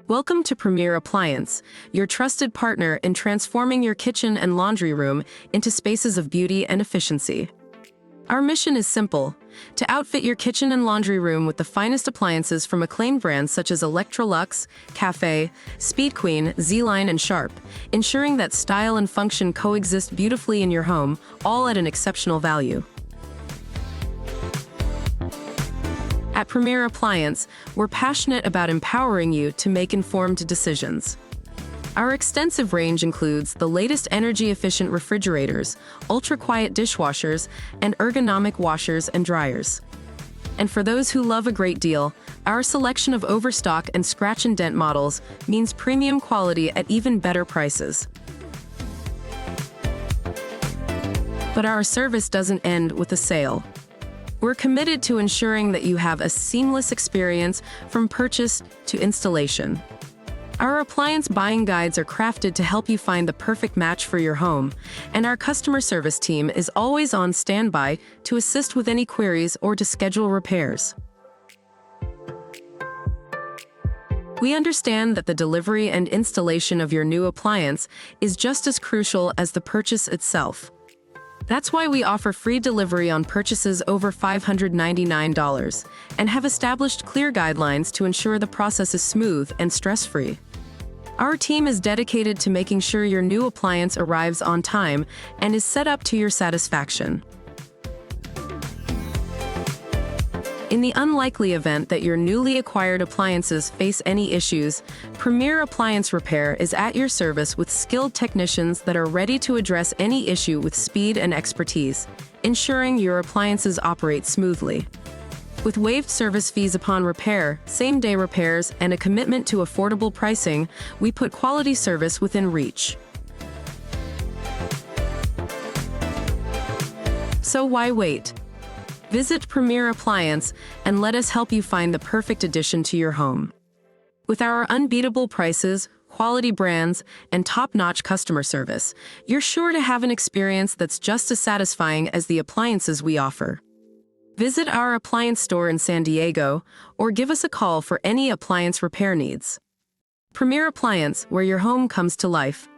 Welcome to Premier Appliance, your trusted partner in transforming your kitchen and laundry room into spaces of beauty and efficiency. Our mission is simple: to outfit your kitchen and laundry room with the finest appliances from acclaimed brands such as Electrolux, Cafe, Speed Queen, Z-Line, and Sharp, ensuring that style and function coexist beautifully in your home, all at an exceptional value. At Premier Appliance, we're passionate about empowering you to make informed decisions. Our extensive range includes the latest energy-efficient refrigerators, ultra-quiet dishwashers, and ergonomic washers and dryers. And for those who love a great deal, our selection of overstock and scratch and dent models means premium quality at even better prices. But our service doesn't end with a sale. We're committed to ensuring that you have a seamless experience from purchase to installation. Our appliance buying guides are crafted to help you find the perfect match for your home, and our customer service team is always on standby to assist with any queries or to schedule repairs. We understand that the delivery and installation of your new appliance is just as crucial as the purchase itself. That's why we offer free delivery on purchases over $599 and have established clear guidelines to ensure the process is smooth and stress-free. Our team is dedicated to making sure your new appliance arrives on time and is set up to your satisfaction. In the unlikely event that your newly acquired appliances face any issues, Premier Appliance Repair is at your service with skilled technicians that are ready to address any issue with speed and expertise, ensuring your appliances operate smoothly. With waived service fees upon repair, same-day repairs, and a commitment to affordable pricing, we put quality service within reach. So why wait? Visit Premier Appliance and let us help you find the perfect addition to your home. With our unbeatable prices, quality brands, and top-notch customer service, you're sure to have an experience that's just as satisfying as the appliances we offer. Visit our appliance store in San Diego or give us a call for any appliance repair needs. Premier Appliance, where your home comes to life.